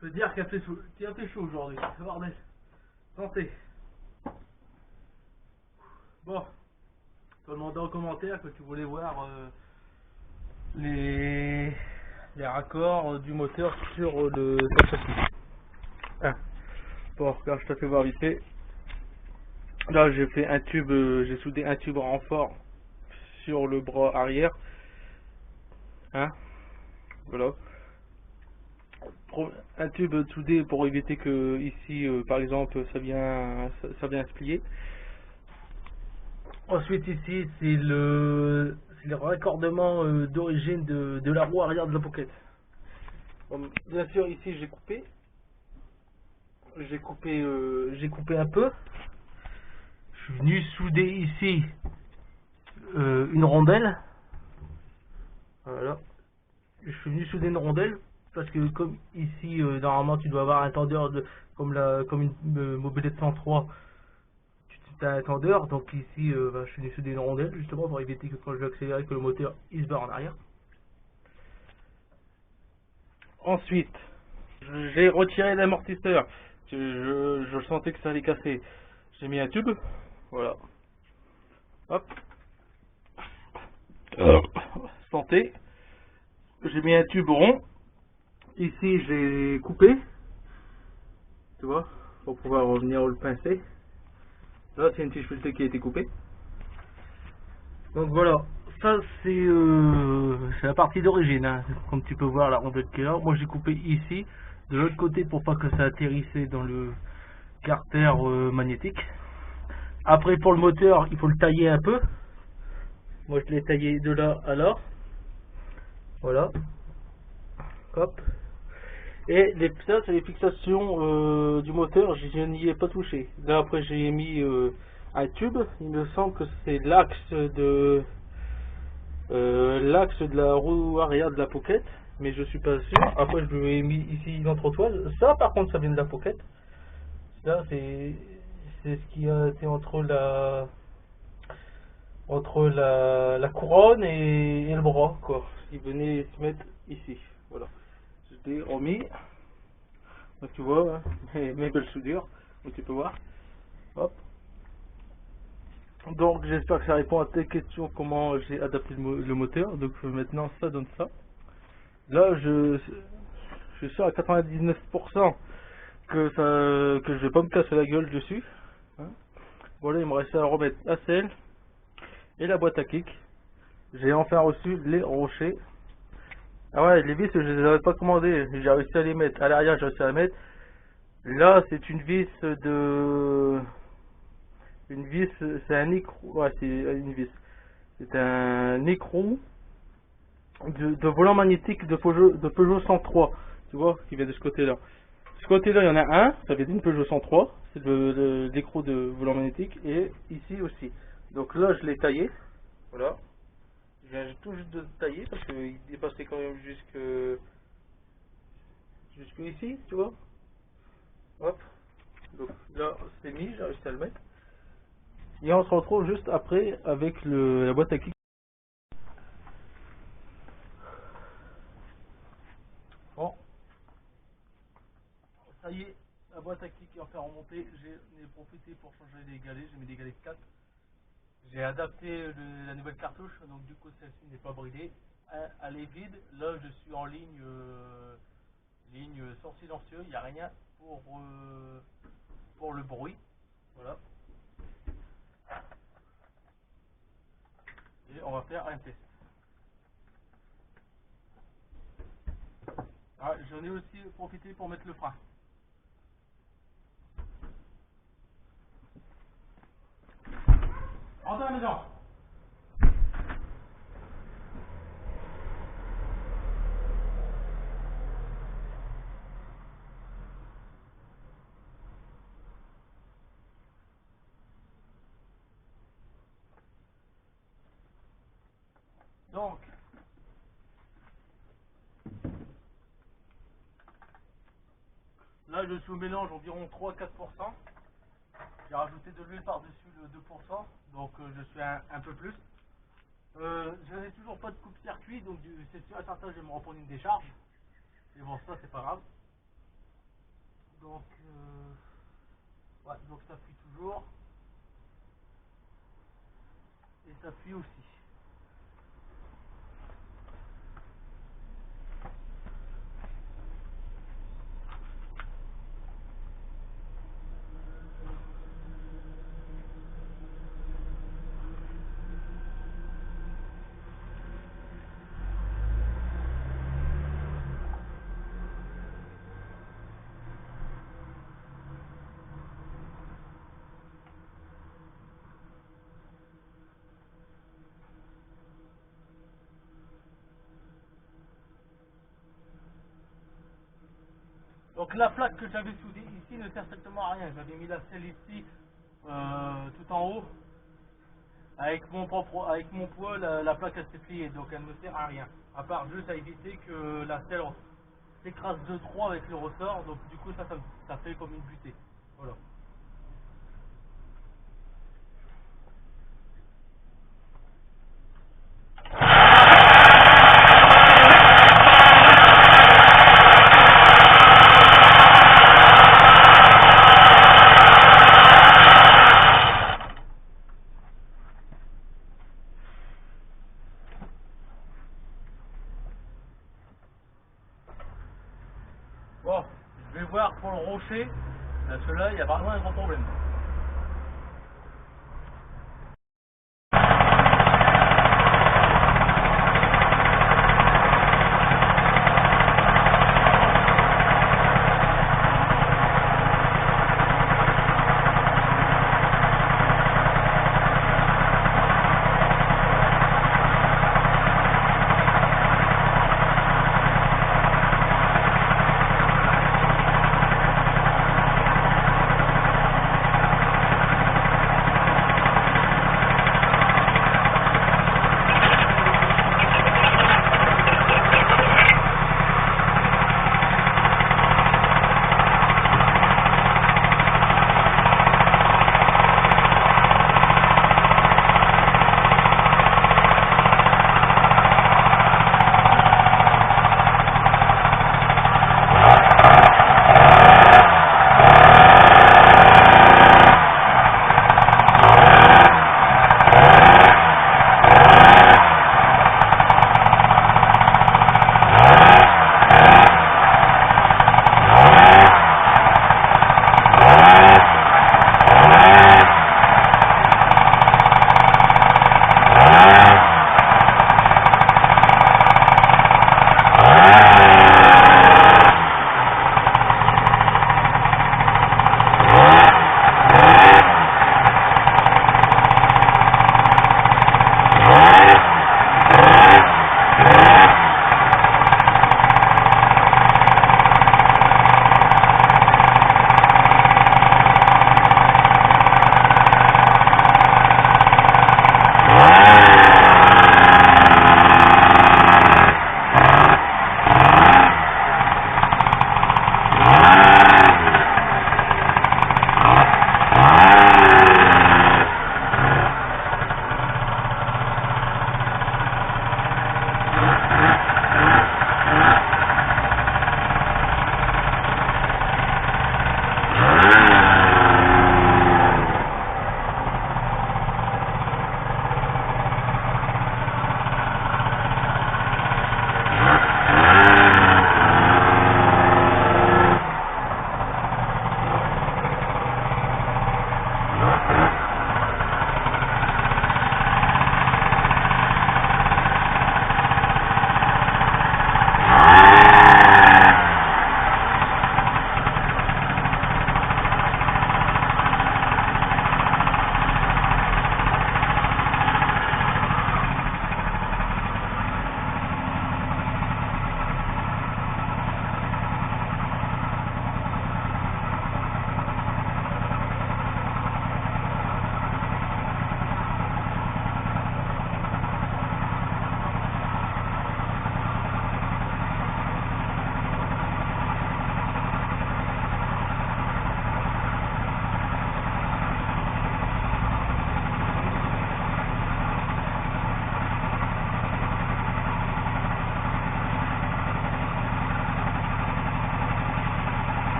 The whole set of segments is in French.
Je peux dire qu'il a fait chaud aujourd'hui. Bordel. Santé. Bon. Tu as demandé en commentaire que tu voulais voir les raccords du moteur sur le châssis. Ah. Bon, là je te fais voir vite fait. Là j'ai fait un tube, j'ai soudé un tube renfort sur le bras arrière. Hein, voilà. Un tube soudé pour éviter que ici par exemple ça vient se plier. Ensuite ici c'est le raccordement d'origine de la roue arrière de la pocket. Bon, bien sûr ici j'ai coupé un peu. Je suis venu souder ici une rondelle. Voilà. Je suis venu souder une rondelle parce que comme ici normalement tu dois avoir un tendeur comme une mobilette 103, tu as un tendeur, donc ici je suis venu souder une rondelle justement pour éviter que quand je vais accélérer que le moteur il se barre en arrière. Ensuite j'ai retiré l'amortisseur, je sentais que ça allait casser. J'ai mis un tube, voilà, hop, santé. J'ai mis un tube rond. Ici j'ai coupé, tu vois, pour pouvoir revenir le pincer. Là c'est une tige filetée qui a été coupée. Donc voilà, ça c'est la partie d'origine, hein. Comme tu peux voir la rondelle qui est là. Moi j'ai coupé ici, de l'autre côté pour pas que ça atterrissait dans le carter magnétique. Après pour le moteur il faut le tailler un peu. Moi je l'ai taillé de là à là. Voilà. Hop. Et ça c'est les fixations du moteur, je n'y ai pas touché. Là après j'ai mis un tube, il me semble que c'est l'axe de la roue arrière de la pocket, mais je suis pas sûr. Après je lui ai mis ici une entretoise. Ça par contre ça vient de la pocket. Là c'est ce qui a été entre la couronne et le bras quoi. Il venait se mettre ici. Voilà. Je l'ai remis. Donc tu vois, hein, mes belles soudures, donc tu peux voir. Hop. Donc j'espère que ça répond à tes questions, comment j'ai adapté le moteur. Donc maintenant ça donne ça. Là je suis sûr à 99% que je vais pas me casser la gueule dessus. Hein. Voilà, il me restait à remettre la selle et la boîte à kick. J'ai enfin reçu les rochers. Ah ouais, les vis je les avais pas commandés, j'ai réussi à les mettre. À l'arrière j'ai réussi à les mettre. Là c'est une vis c'est un écrou, ouais, c'est une vis. C'est un écrou de volant magnétique de Peugeot 103, tu vois, qui vient de ce côté-là. Ce côté-là, il y en a un, ça vient d'une Peugeot 103, c'est l'écrou de volant magnétique, et ici aussi. Donc là, je l'ai taillé, voilà. Je viens tout juste de tailler parce qu'il dépassait quand même jusque ici, tu vois. Hop. Donc là, c'est mis, j'ai réussi à le mettre. Et on se retrouve juste après avec la boîte à kick. Bon, ça y est, la boîte à kick est enfin remontée. J'ai profité pour changer les galets, j'ai mis des galets de 4. J'ai adapté la nouvelle cartouche, donc du coup celle-ci n'est pas bridée. Elle est vide, là je suis en ligne, ligne sans silencieux, il n'y a rien pour le bruit. Voilà. Et on va faire un test. Ah, j'en ai aussi profité pour mettre le frein. Rentre à la maison. Donc, là je suis au mélange environ 3-4%. J'ai rajouté de l'huile par-dessus le 2%, donc je suis un peu plus. Je n'ai toujours pas de coupe-circuit, donc c'est sûr et certain que je vais me reprendre une décharge. Mais bon, ça c'est pas grave. Donc, ouais, donc ça fuit toujours. Et ça fuit aussi. Donc la plaque que j'avais soudée ici ne sert strictement à rien. J'avais mis la selle ici tout en haut. Avec mon poids, la plaque elle s'est pliée, donc elle ne sert à rien. À part juste à éviter que la selle s'écrase de trop avec le ressort, donc du coup ça fait comme une butée. Voilà. Bon, je vais voir pour le rocher, parce que là il y a vraiment un gros problème.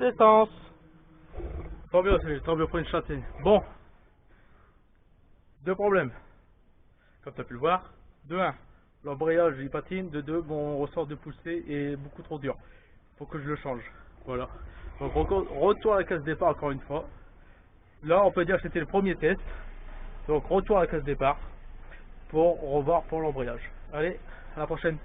d'essence. Tant mieux, pour une châtaigne. Bon, deux problèmes, comme tu as pu le voir. De 1, l'embrayage il patine. De 2, mon ressort de poussée est beaucoup trop dur. Faut que je le change. Voilà. Donc retour à la case départ encore une fois. Là on peut dire que c'était le premier test. Donc retour à la case départ pour revoir pour l'embrayage. Allez, à la prochaine.